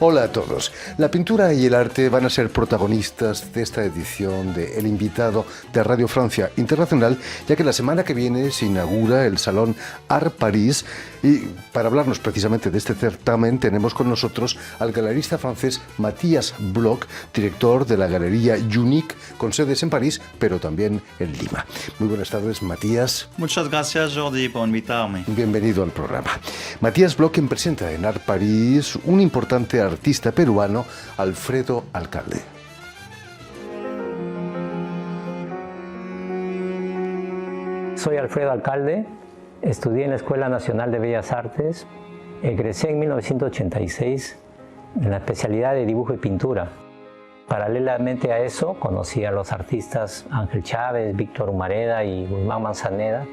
Hola a todos. La pintura y el arte van a ser protagonistas de esta edición de El Invitado de Radio Francia Internacional, ya que la semana que viene se inaugura el Salón Art Paris y para hablarnos precisamente de este certamen tenemos con nosotros al galerista francés Matías Bloch, director de la Galería Unique, con sedes en París, pero también en Lima. Muy buenas tardes, Matías. Muchas gracias, Jordi, por invitarme. Bienvenido al programa. Matías Bloch, quien presenta en Art Paris un importante artista peruano, Alfredo Alcalde. Soy Alfredo Alcalde, estudié en la Escuela Nacional de Bellas Artes, egresé en 1986 en la especialidad de dibujo y pintura. Paralelamente a eso, conocí a los artistas Ángel Chávez, Víctor Humareda y Guzmán Manzaneda,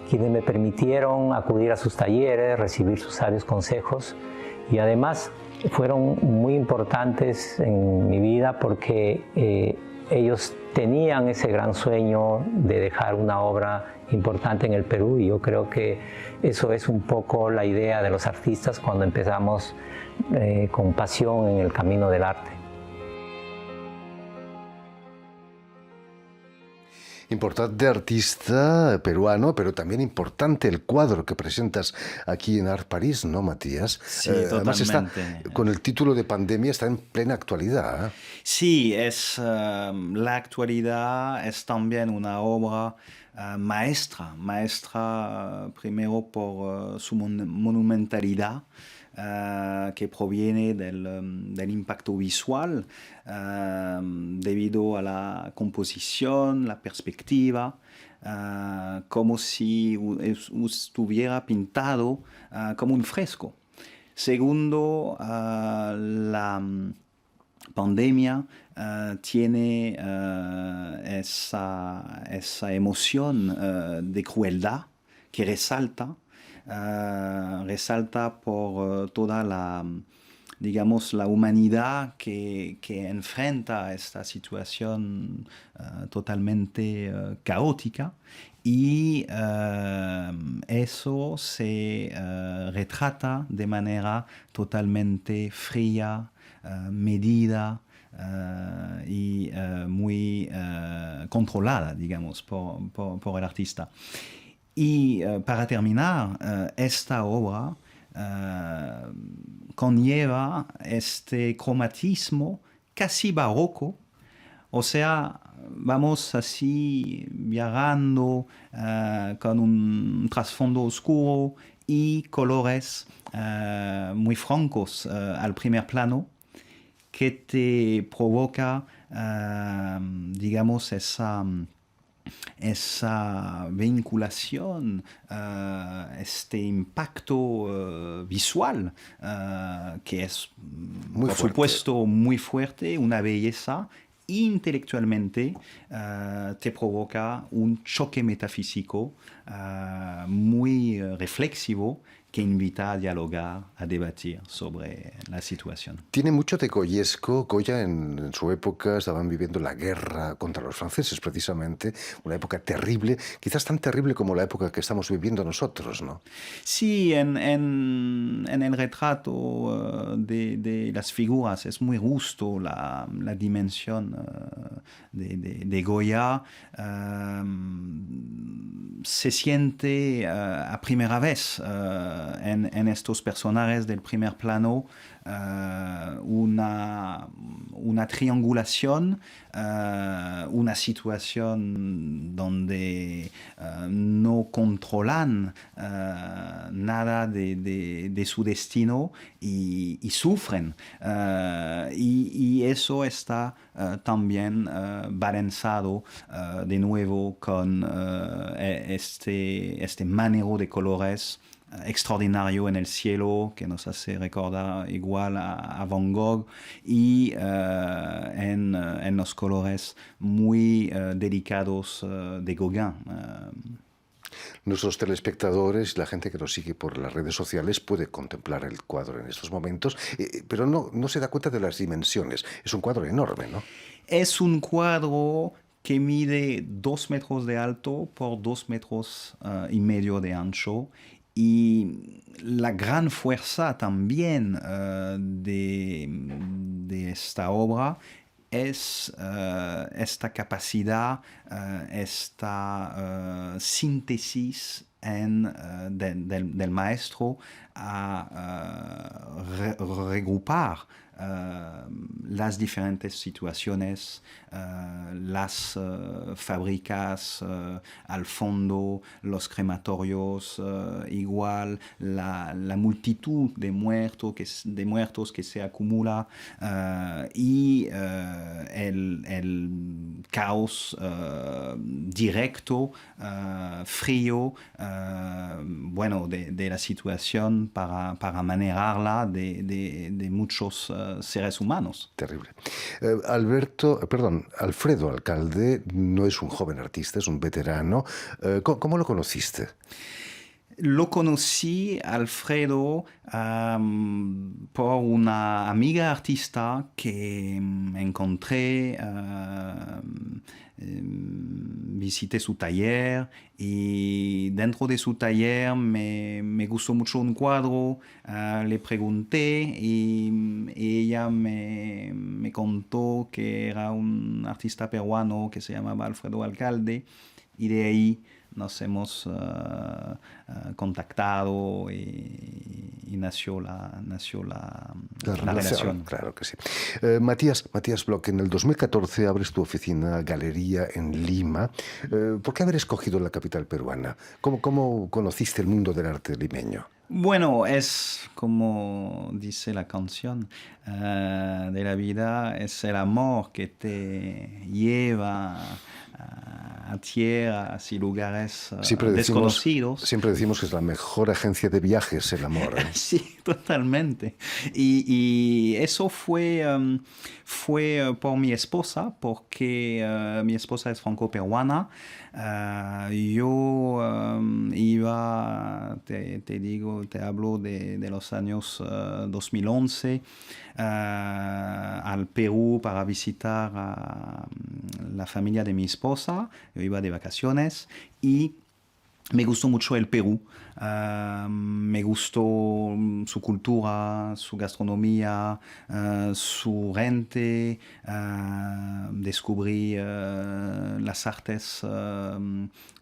quienes me permitieron acudir a sus talleres, recibir sus sabios consejos y además fueron muy importantes en mi vida porque ellos tenían ese gran sueño de dejar una obra importante en el Perú y yo creo que eso es un poco la idea de los artistas cuando empezamos con pasión en el camino del arte. Importante artista peruano, pero también importante el cuadro que presentas aquí en Art Paris, ¿no, Matías? Sí, Además totalmente. está, con el título de pandemia, está en plena actualidad. Sí, la actualidad es también una obra maestra primero por su monumentalidad, que proviene del impacto visual debido a la composición, la perspectiva, como si estuviera pintado como un fresco. Segundo, la pandemia tiene esa emoción de crueldad que resalta por toda la humanidad que enfrenta esta situación totalmente caótica y eso se retrata de manera totalmente fría, medida y muy controlada, digamos, por el artista. Y para terminar, esta obra conlleva este cromatismo casi barroco, o sea, vamos así viajando con un trasfondo oscuro y colores muy francos al primer plano, que te provoca, digamos, esa vinculación, este impacto visual, que es, Muy por fuerte. supuesto, muy fuerte, una belleza. Intelectualmente te provoca un choque metafísico muy reflexivo que invita a dialogar, a debatir sobre la situación. Tiene mucho de goyesco. Goya en su época estaban viviendo la guerra contra los franceses, precisamente, una época terrible, quizás tan terrible como la época que estamos viviendo nosotros, ¿no? Sí, en el retrato de las figuras es muy justo la dimensión de Goya. Se siente a primera vez en estos personajes del primer plano una triangulación, una situación donde no controlan nada de su destino y sufren. Y eso está también balanzado de nuevo con este manejo de colores extraordinario en el cielo que nos hace recordar igual a Van Gogh y en los colores muy delicados de Gauguin. Nuestros telespectadores, la gente que nos sigue por las redes sociales puede contemplar el cuadro en estos momentos, pero no se da cuenta de las dimensiones. Es un cuadro enorme, ¿no? Es un cuadro que mide 2 metros de alto por 2 metros y medio de ancho Y la gran fuerza también de esta obra es esta capacidad, esta síntesis del maestro a regrupar las diferentes situaciones, las fábricas al fondo, los crematorios, igual la multitud de muertos que se acumula y el caos directo, frío, bueno, de la situación para manejarla de muchos seres humanos. Terrible. Alfredo Alcalde no es un joven artista, es un veterano. ¿Cómo lo conociste? Lo conocí, Alfredo, por una amiga artista que encontré, visité su taller y dentro de su taller me gustó mucho un cuadro, le pregunté y ella me contó que era un artista peruano que se llamaba Alfredo Alcalde y de ahí nos hemos contactado y nació la relación. Claro que sí. Matías Bloch, en el 2014 abres tu oficina Galería en Lima. ¿Por qué haber escogido la capital peruana? ¿Cómo conociste el mundo del arte limeño? Bueno, es como dice la canción de la vida, es el amor que te lleva a tierras y lugares desconocidos. Siempre decimos que es la mejor agencia de viajes el amor. Sí, totalmente. Y eso fue por mi esposa, porque mi esposa es franco-peruana. Yo iba, te hablo de los años 2011, al Perú para visitar a la familia de mi esposa. Yo iba de vacaciones y me gustó mucho el Perú. Me gustó su cultura, su gastronomía, su gente. Descubrí las artes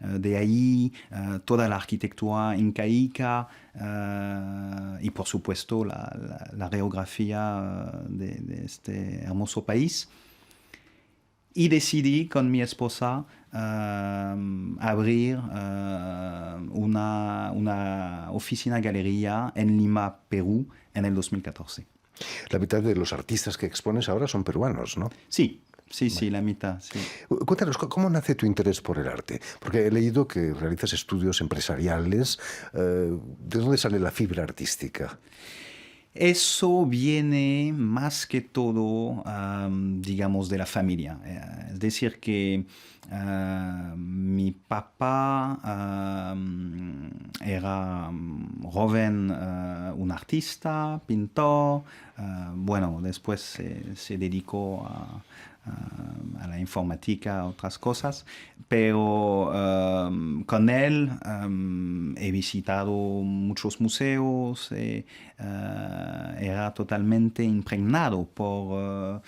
de ahí, toda la arquitectura incaica y por supuesto la geografía de este hermoso país. Y decidí con mi esposa abrir una oficina galería en Lima, Perú, en el 2014. La mitad de los artistas que expones ahora son peruanos, ¿no? Sí, la mitad, sí. Cuéntanos, ¿cómo nace tu interés por el arte? Porque he leído que realizas estudios empresariales. ¿De dónde sale la fibra artística? Eso viene más que todo, digamos, de la familia. Es decir, que mi papá era joven, un artista, pintor. Bueno, después se dedicó a la informática, a otras cosas, pero con él he visitado muchos museos, era totalmente impregnado por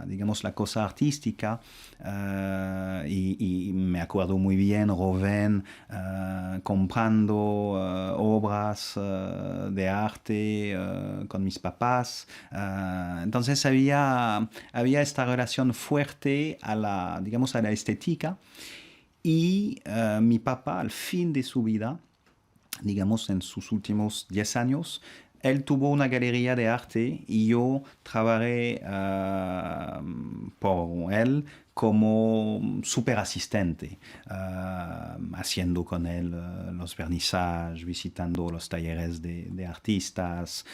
digamos, la cosa artística y me acuerdo muy bien, joven, comprando obras de arte con mis papás. Entonces había esta relación fuerte a la estética y mi papá al fin de su vida, digamos en sus últimos 10 años, él tuvo una galería de arte y yo trabajé por él como superasistente, haciendo con él los vernissages, visitando los talleres de artistas,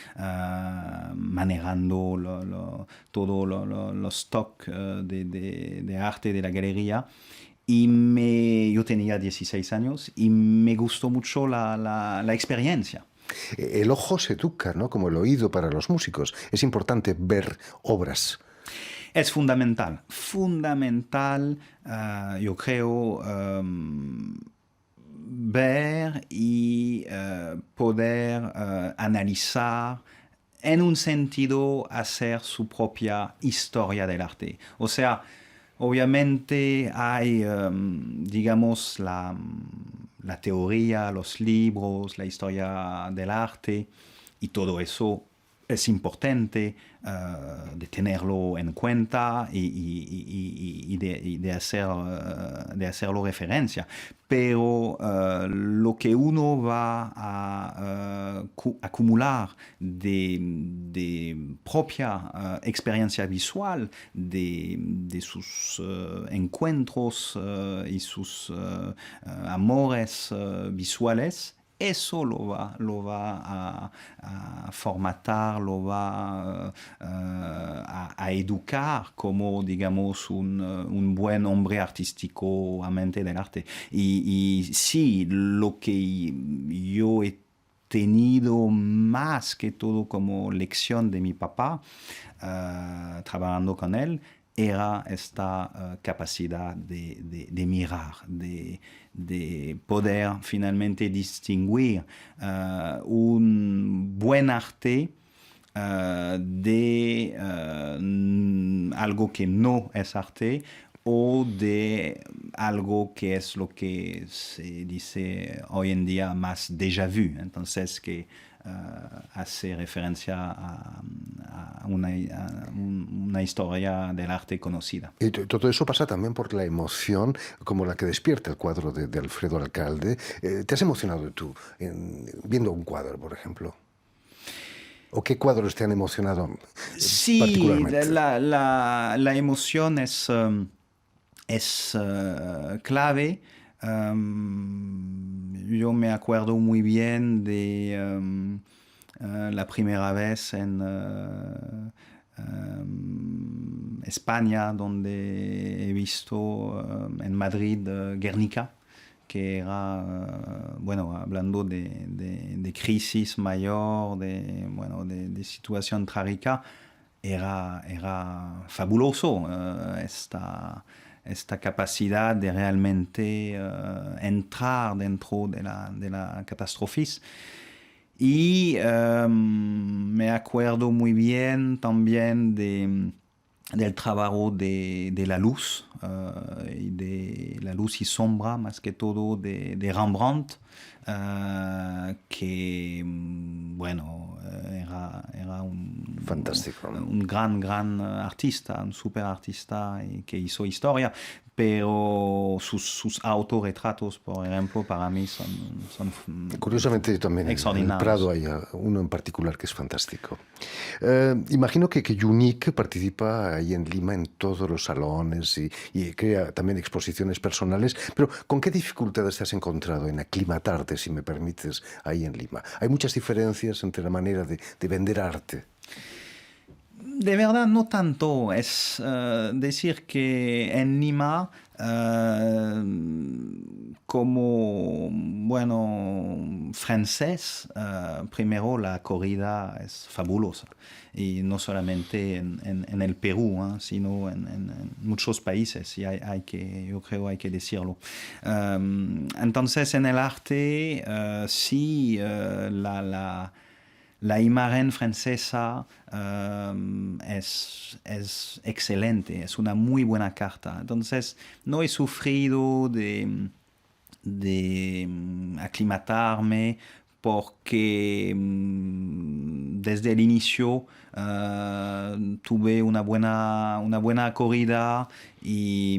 manejando todo los stock de arte de la galería. Y yo tenía 16 años y me gustó mucho la experiencia. El ojo se educa, ¿no? Como el oído para los músicos. Es importante ver obras. Es fundamental, yo creo, ver y poder analizar, en un sentido, hacer su propia historia del arte. O sea, obviamente hay, digamos, la teoría, los libros, la historia del arte, y todo eso es importante de tenerlo en cuenta y de hacerlo referencia. Pero lo que uno va a acumular de propia experiencia visual, de sus encuentros y sus amores visuales, eso lo va a formatar, lo va a educar como, digamos, un buen hombre artístico, amante del arte. Y sí, lo que yo he tenido más que todo como lección de mi papá, trabajando con él, era esta capacidad de mirar, de poder finalmente distinguir un buen arte de algo que no es arte, o de algo que es lo que se dice hoy en día más déjà vu. Entonces, que hace referencia a una historia del arte conocida. Y todo eso pasa también por la emoción, como la que despierta el cuadro de Alfredo Alcalde. ¿Te has emocionado tú viendo un cuadro, por ejemplo? ¿O qué cuadros te han emocionado particularmente? Sí, la emoción es clave. Yo me acuerdo muy bien de la primera vez en España, donde he visto en Madrid Guernica, que era, bueno, hablando de crisis mayor, de situación trágica, era fabuloso esta capacidad de realmente entrar dentro de la catástrofe. Y me acuerdo muy bien también del trabajo de la luz, y de la luz y sombra, más que todo de Rembrandt, que, bueno, era Fantástico. un gran artista, un super artista que hizo historia, pero sus autorretratos, por ejemplo, para mí son Curiosamente, también en el extraordinarios. Prado hay uno en particular que es fantástico. Imagino que Unique participa ahí en Lima en todos los salones y crea también exposiciones personales, pero ¿con qué dificultades te has encontrado en aclimatarte, si me permites, ahí en Lima? ¿Hay muchas diferencias entre la manera de vender arte? De verdad, no tanto. Es decir que en Lima, como, bueno, francés, primero la corrida es fabulosa. Y no solamente en el Perú, sino en muchos países, y yo creo hay que decirlo. Entonces, en el arte, sí, la imagen francesa es excelente, es una muy buena carta. Entonces, no he sufrido de aclimatarme, porque desde el inicio tuve una buena acogida, y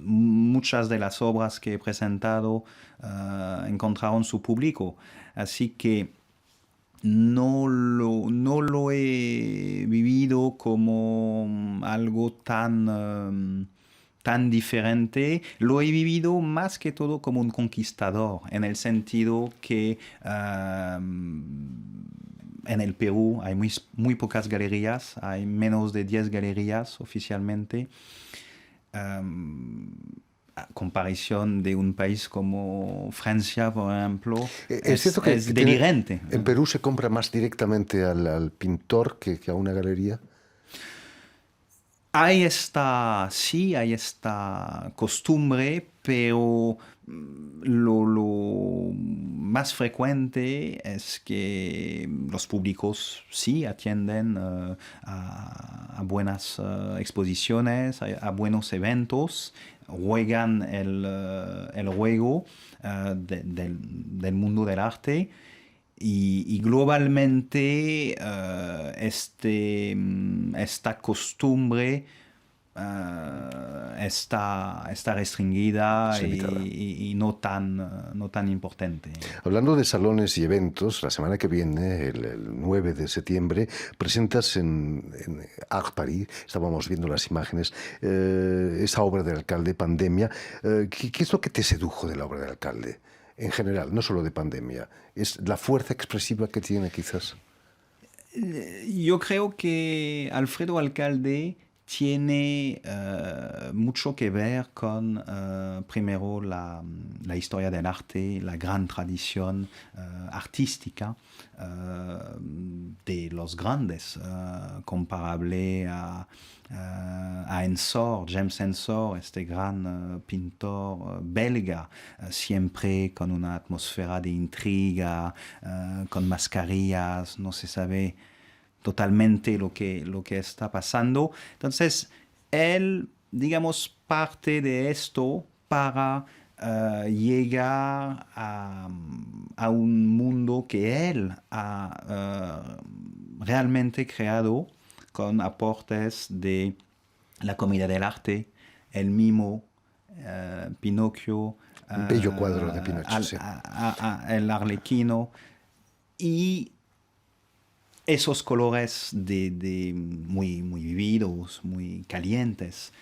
muchas de las obras que he presentado encontraron su público. Así que no lo he vivido como algo tan diferente. Lo he vivido más que todo como un conquistador, en el sentido que en el Perú hay muy pocas galerías, hay menos de 10 galerías oficialmente, a comparación de un país como Francia, por ejemplo. Es cierto que es delirante. En Perú se compra más directamente al pintor que a una galería. Hay esta costumbre, pero lo más frecuente es que los públicos sí atienden a buenas exposiciones, a buenos eventos, juegan el juego del mundo del arte. Y globalmente esta costumbre está restringida limitada. y no tan importante. Hablando de salones y eventos, la semana que viene, el 9 de septiembre, presentas en Art Paris, estábamos viendo las imágenes, esa obra del alcalde, Pandemia. ¿Qué es lo que te sedujo de la obra del alcalde? En general, no solo de Pandemia. ¿Es la fuerza expresiva que tiene quizás? Yo creo que Alfredo Alcalde tiene mucho que ver con, primero, la historia del arte, la gran tradición artística de los grandes, comparable a Ensor, James Ensor, este gran pintor belga, siempre con una atmósfera de intriga, con mascarillas, no se sabe totalmente lo que está pasando. Entonces, él, digamos, parte de esto para llegar a un mundo que él ha realmente creado con aportes de la Comedia del Arte, el mimo, Pinocchio, Un bello cuadro de Pinocchio, sí. el Arlequino, y esos colores muy vividos, muy calientes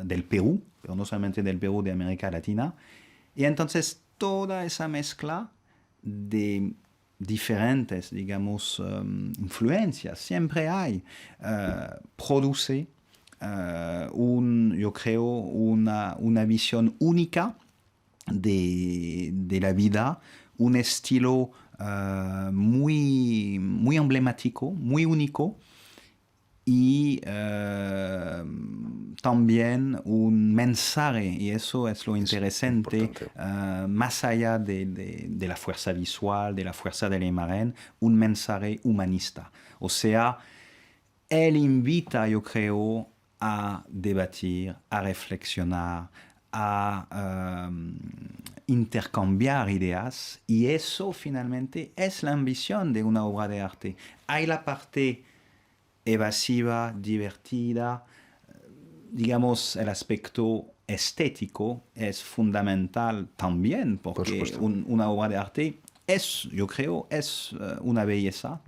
del Perú, pero no solamente del Perú, de América Latina. Y entonces toda esa mezcla de diferentes, digamos, influencias, siempre hay, produce yo creo, una visión única de la vida, un estilo muy emblemático, muy único, y también un mensaje, y eso es lo interesante, más allá de la fuerza visual, de la fuerza de la imagen, un mensaje humanista. O sea, él invita, yo creo, a debatir, a reflexionar, a intercambiar ideas, y eso finalmente es la ambición de una obra de arte. Hay la parte evasiva, divertida, digamos, el aspecto estético es fundamental también, porque una obra de arte yo creo, es una belleza,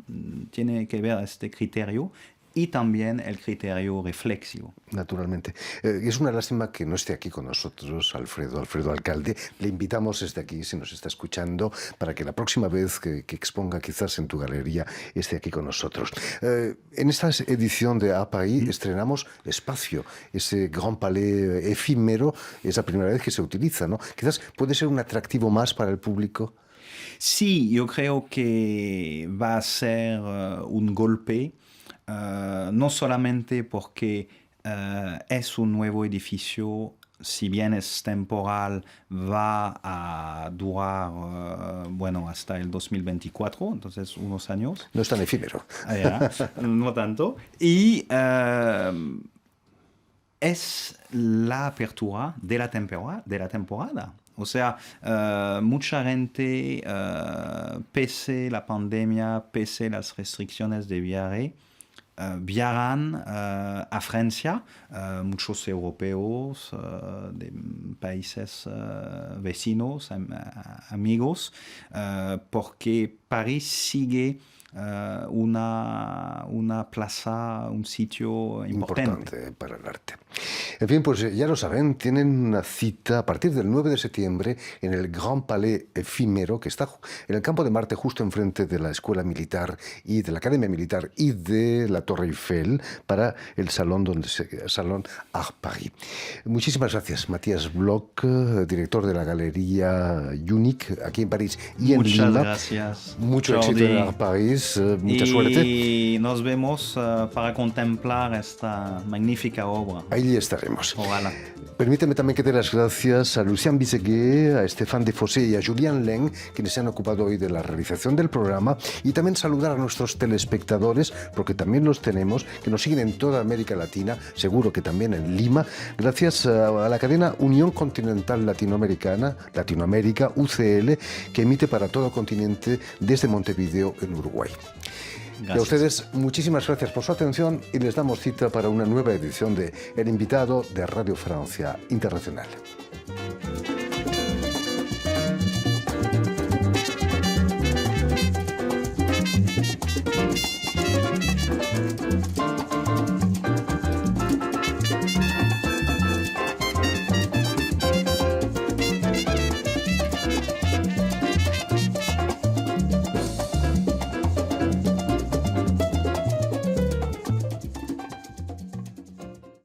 tiene que ver este criterio, y también el criterio reflexivo. Naturalmente. Es una lástima que no esté aquí con nosotros Alfredo Alcalde. Le invitamos desde aquí, si nos está escuchando, para que la próxima vez que exponga quizás en tu galería esté aquí con nosotros. En esta edición de A Paris estrenamos Espacio, ese Grand Palais efímero. Es la primera vez que se utiliza, ¿no? Quizás puede ser un atractivo más para el público. Sí, yo creo que va a ser un golpe. No solamente porque es un nuevo edificio, si bien es temporal, va a durar hasta el 2024, entonces unos años. No es tan efímero. No tanto. Y es la apertura de la temporada. O sea, mucha gente, pese la pandemia, pese las restricciones de viaje, viajan a Francia, muchos europeos de países vecinos, amigos, porque París sigue una plaza, un sitio importante Para el arte. En fin, pues ya lo saben, tienen una cita a partir del 9 de septiembre en el Grand Palais efímero, que está en el campo de Marte, justo enfrente de la Escuela Militar y de la Academia Militar y de la Torre Eiffel, para el Salón Art Paris. Muchísimas gracias, Matías Bloch, director de la Galería Unique aquí en París y en Lima. Muchas gracias. Mucho Jordi. éxito en Art Paris, mucha suerte. Y nos vemos para contemplar esta magnífica obra. Ahí estaremos. Ojalá. Permíteme también que dé las gracias a Lucien Biseguet, a Stéphane Defossé y a Julien Leng, quienes se han ocupado hoy de la realización del programa, y también saludar a nuestros telespectadores, porque también los tenemos, que nos siguen en toda América Latina, seguro que también en Lima, gracias a la cadena Unión Continental Latinoamérica, UCL, que emite para todo el continente desde Montevideo, en Uruguay. Gracias. Y a ustedes, muchísimas gracias por su atención y les damos cita para una nueva edición de El Invitado de Radio Francia Internacional.